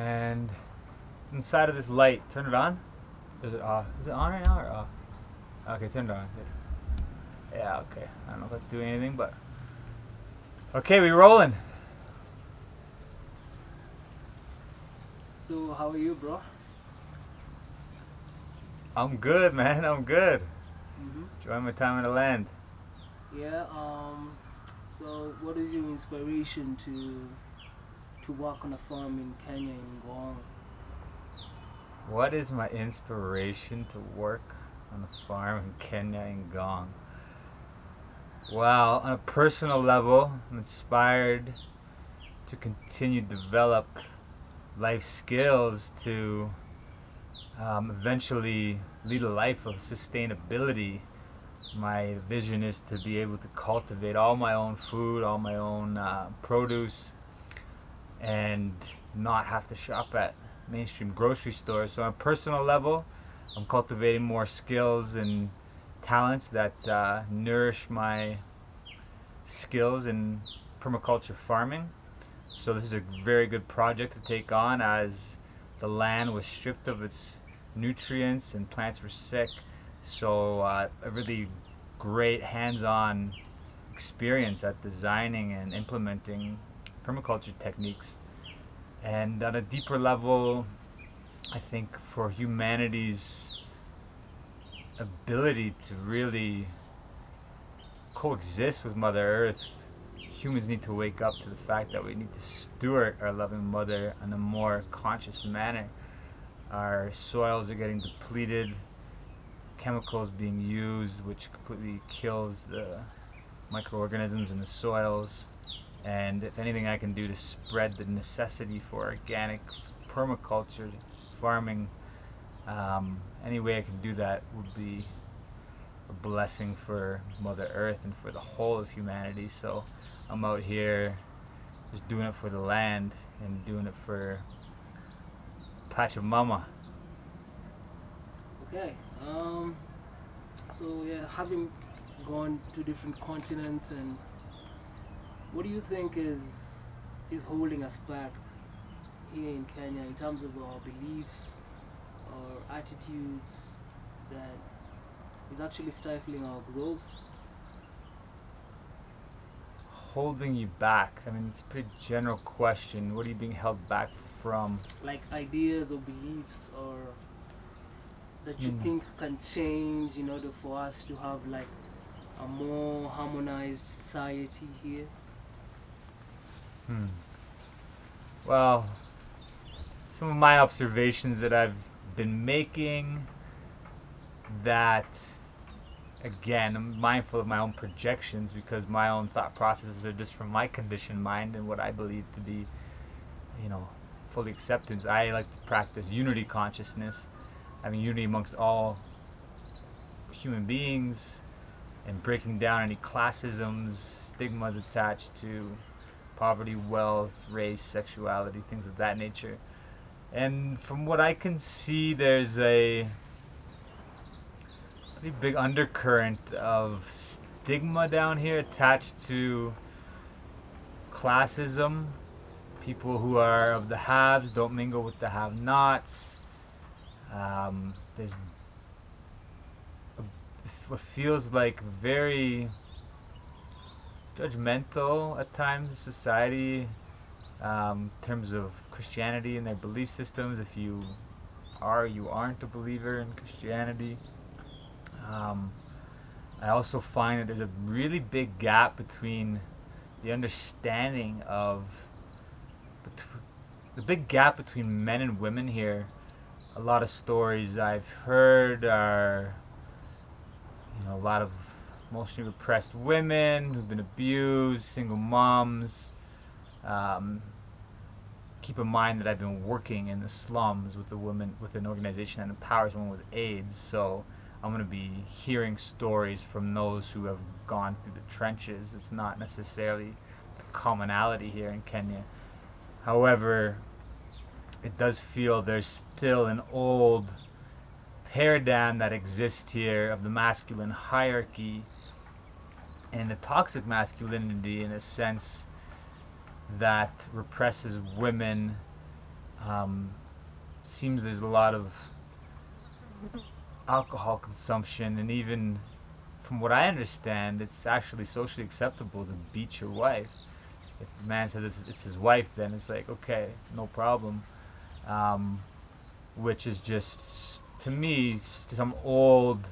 And inside of this light, turn it on. Is it off? Is it on right now or off? Okay, turn it on. Good. Yeah, okay. I don't know if that's doing anything, but okay, we rolling. So how are you, bro? I'm good, man. I'm good. Mm-hmm. Enjoying my time in the land. Yeah. So what is your inspiration to work on a farm in Kenya in Gong? What is my inspiration to work on a farm in Kenya and Gong? Well, on a personal level, I'm inspired to continue to develop life skills to eventually lead a life of sustainability. My vision is to be able to cultivate all my own food, all my own produce, and not have to shop at mainstream grocery stores. So on a personal level, I'm cultivating more skills and talents that nourish my skills in permaculture farming. So this is a very good project to take on as the land was stripped of its nutrients and plants were sick. So a really great hands-on experience at designing and implementing permaculture techniques. And on a deeper level, I think for humanity's ability to really coexist with Mother Earth, humans need to wake up to the fact that we need to steward our loving mother in a more conscious manner. Our soils are getting depleted, chemicals being used, which completely kills the microorganisms in the soils. And if anything I can do to spread the necessity for organic permaculture farming, any way I can do that would be a blessing for Mother Earth and for the whole of humanity. So I'm out here just doing it for the land and doing it for Pachamama. Okay. So yeah, having gone to different continents, and what do you think is holding us back here in Kenya in terms of our beliefs or attitudes that is actually stifling our growth? Holding you back? I mean, it's a pretty general question. What are you being held back from? Like ideas or beliefs or that you Hmm. think can change in order for us to have like a more harmonized society here? Hmm. Well, some of my observations that I've been making that again, I'm mindful of my own projections because my own thought processes are just from my conditioned mind and what I believe to be, you know, fully acceptance. I like to practice unity consciousness, having unity amongst all human beings and breaking down any classisms, stigmas attached to poverty, wealth, race, sexuality, things of that nature. And from what I can see, there's a pretty big undercurrent of stigma down here attached to classism. People who are of the haves don't mingle with the have-nots. There's what feels like very judgmental at times society in terms of Christianity and their belief systems. If you are, you aren't a believer in Christianity. Um, I also find that there's a really big gap between the understanding of the big gap between men and women here. A lot of stories I've heard are, a lot of emotionally repressed women who've been abused, single moms. Um, Keep in mind that I've been working in the slums with the women with an organization that empowers women with AIDS. So I'm going to be hearing stories from those who have gone through the trenches. It's not necessarily the commonality here in Kenya. However, it does feel there's still an old paradigm that exists here of the masculine hierarchy and the toxic masculinity in a sense that represses women Seems there's a lot of alcohol consumption, and even from what I understand, it's actually socially acceptable to beat your wife. If the man says it's his wife, then it's like, okay, no problem. Um, which is just, to me, some old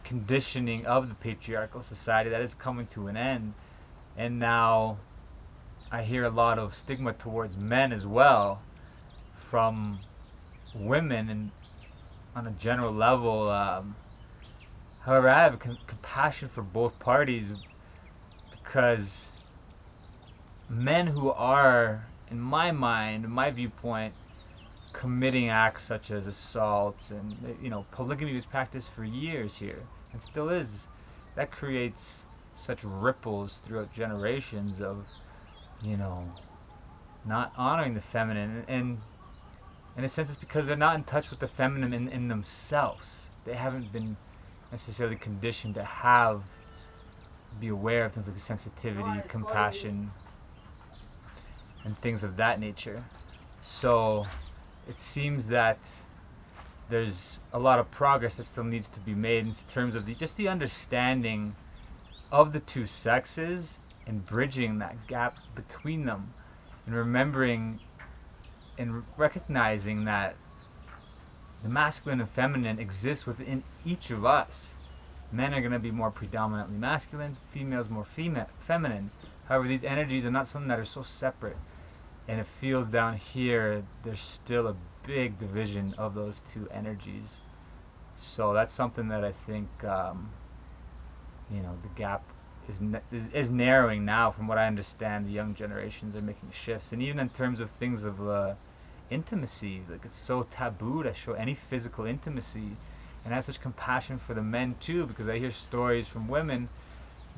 conditioning of the patriarchal society that is coming to an end. And now I hear a lot of stigma towards men as well from women, and on a general level. However, I have compassion for both parties, because men who are, in my mind, in my viewpoint, committing acts such as assaults, and polygamy was practiced for years here and still is, that creates such ripples throughout generations of not honoring the feminine. And in a sense, it's because they're not in touch with the feminine in themselves. They haven't been necessarily conditioned to be aware of things like sensitivity, compassion, and things of that nature. So it seems that there's a lot of progress that still needs to be made in terms of the understanding of the two sexes, and bridging that gap between them, and remembering and recognizing that the masculine and feminine exists within each of us. Men are going to be more predominantly masculine, females more feminine. However, these energies are not something that are so separate. And it feels down here there's still a big division of those two energies. So that's something that I think, the gap is narrowing now. From what I understand, the young generations are making shifts. And even in terms of things of intimacy, like, it's so taboo to show any physical intimacy. And I have such compassion for the men too, because I hear stories from women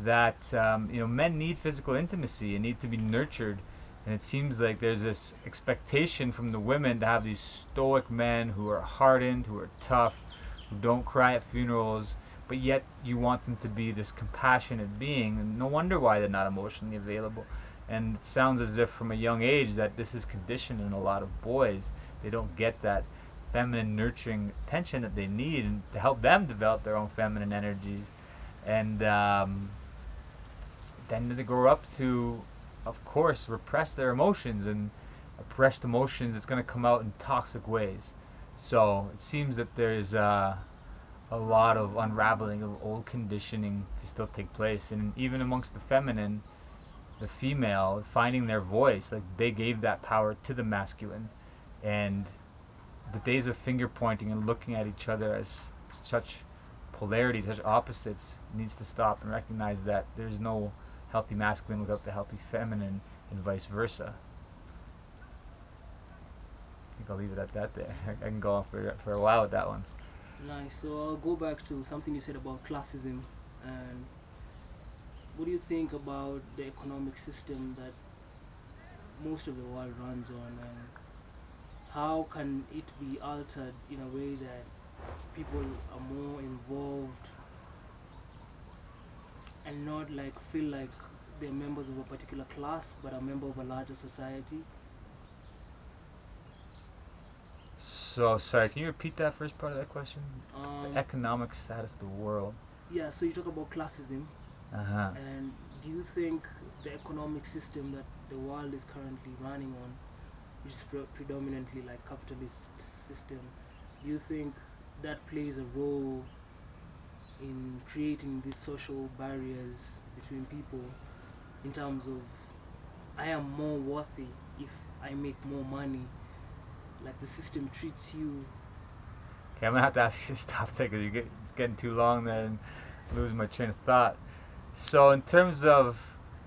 that men need physical intimacy and need to be nurtured. And it seems like there's this expectation from the women to have these stoic men who are hardened, who are tough, who don't cry at funerals, but yet you want them to be this compassionate being. And no wonder why they're not emotionally available. And it sounds as if from a young age that this is conditioned in a lot of boys. They don't get that feminine nurturing attention that they need, and to help them develop their own feminine energies. And then they grow up to, of course, repress their emotions, and oppressed emotions, it's going to come out in toxic ways. So it seems that there's a lot of unraveling of old conditioning to still take place. And even amongst the feminine, the female finding their voice, like, they gave that power to the masculine. And the days of finger pointing and looking at each other as such polarities, such opposites, needs to stop, and recognize that there's no healthy masculine without the healthy feminine, and vice versa. I think I'll leave it at that there. I can go on for a while with that one. Nice. So I'll go back to something you said about classism. And what do you think about the economic system that most of the world runs on, and how can it be altered in a way that people are more involved and not feel like they're members of a particular class but a member of a larger society? So, sorry, can you repeat that first part of that question? The Um, economic status of the world. yeah, so you talk about classism, Uh-huh. and do you think the economic system that the world is currently running on, which is predominantly like capitalist system, do you think that plays a role in creating these social barriers between people, in terms of, I am more worthy if I make more money, like the system treats you? Okay, I'm going to have to ask you to stop there, because it's getting too long there and losing my train of thought. So in terms of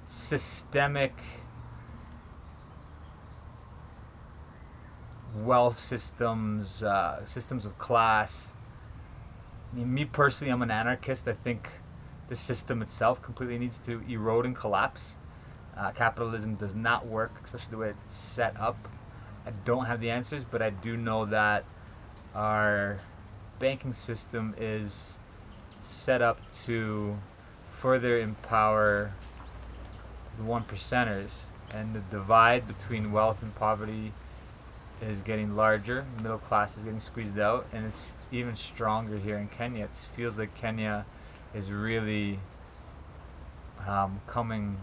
systemic wealth systems, systems of class, I mean, me personally, I'm an anarchist. I think the system itself completely needs to erode and collapse. Capitalism does not work, especially the way it's set up. I don't have the answers, but I do know that our banking system is set up to further empower the one percenters, and the divide between wealth and poverty is getting larger, middle class is getting squeezed out, and it's even stronger here in Kenya. It feels like Kenya is really coming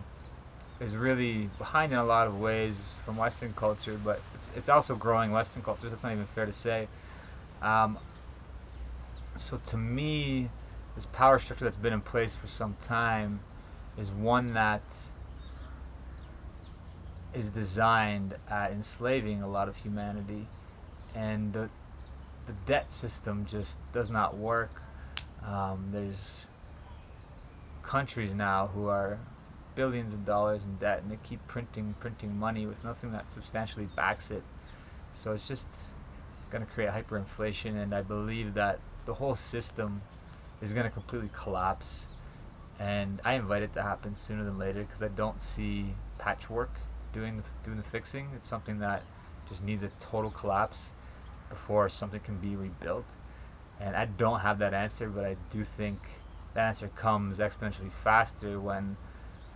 is really behind in a lot of ways from Western culture, but it's also growing Western culture. That's not even fair to say. Um, so to me, this power structure that's been in place for some time is one that is designed at enslaving a lot of humanity, and the debt system just does not work. There's countries now who are billions of dollars in debt, and they keep printing money with nothing that substantially backs it. So it's just going to create hyperinflation, and I believe that the whole system is going to completely collapse. And I invite it to happen sooner than later because I don't see patchwork doing the fixing. It's something that just needs a total collapse before something can be rebuilt. And I don't have that answer, but I do think that answer comes exponentially faster when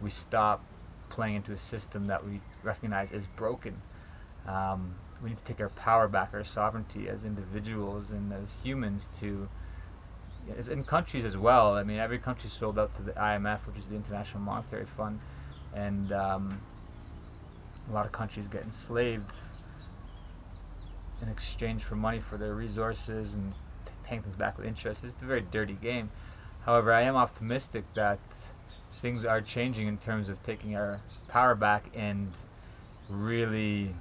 we stop playing into a system that we recognize is broken. We need to take our power back, our sovereignty as individuals and as humans to, as in countries as well. I mean, every country sold out to the IMF, which is the International Monetary Fund, and a lot of countries get enslaved in exchange for money for their resources and paying things back with interest. It's a very dirty game. However, I am optimistic that things are changing in terms of taking our power back and really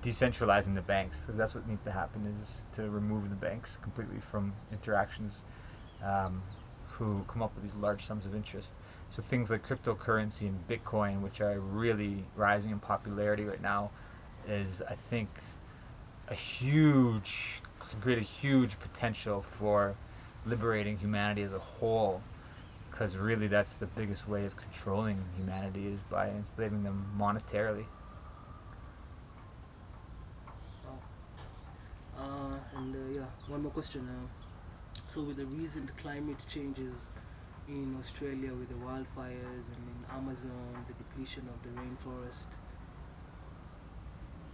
decentralizing the banks, because that's what needs to happen, is to remove the banks completely from interactions who come up with these large sums of interest. So things like cryptocurrency and Bitcoin, which are really rising in popularity right now, is, I think, could create a huge potential for liberating humanity as a whole, because really that's the biggest way of controlling humanity, is by enslaving them monetarily. One more question. So with the recent climate changes in Australia with the wildfires and in Amazon, the depletion of the rainforest,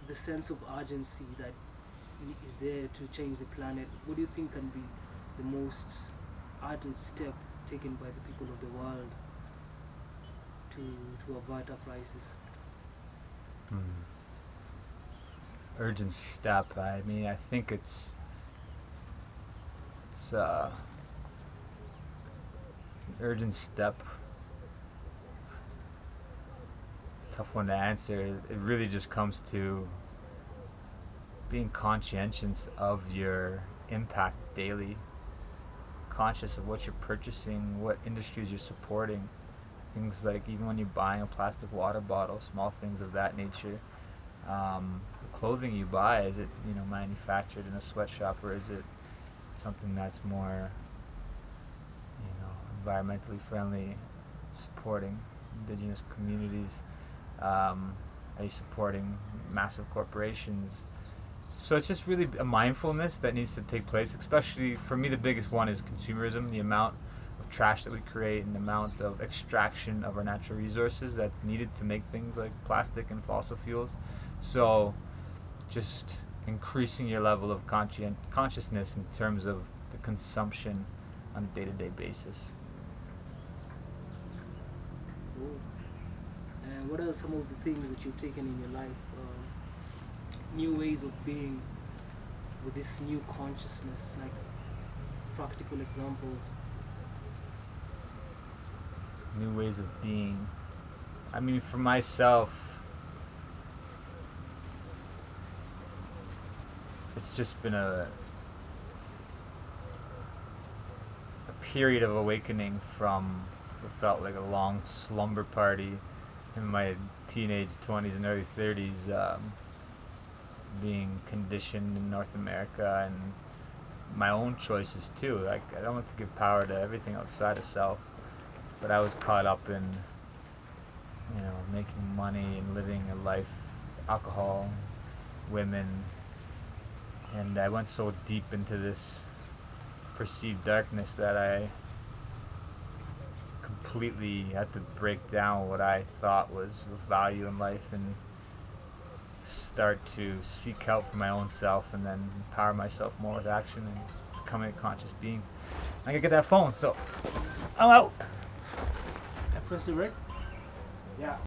the sense of urgency that is there to change the planet, what do you think can be the most urgent step taken by the people of the world to avert a crisis? Urgent step. I mean, I think it's urgent step. It's a tough one to answer. It really just comes to being conscientious of your impact daily, conscious of what you're purchasing, what industries you're supporting, things like even when you're buying a plastic water bottle, small things of that nature. The clothing you buy, is it manufactured in a sweatshop, or is it something that's more environmentally friendly, supporting indigenous communities? Are you supporting massive corporations? So it's just really a mindfulness that needs to take place. Especially for me, the biggest one is consumerism, the amount of trash that we create and the amount of extraction of our natural resources that's needed to make things like plastic and fossil fuels. So just increasing your level of consciousness in terms of the consumption on a day-to-day basis. Cool. And what are some of the things that you've taken in your life, new ways of being with this new consciousness, like practical examples? New ways of being. I mean, for myself, it's just been a period of awakening from what felt like a long slumber party in my teenage 20s and early 30s, being conditioned in North America and my own choices too. Like, I don't want to give power to everything outside of self, but I was caught up in making money and living a life, alcohol, women, and I went so deep into this perceived darkness that I completely had to break down what I thought was of value in life and start to seek help for my own self and then empower myself more with action and becoming a conscious being. I gotta get that phone, so I'm out. I press the red. Yeah.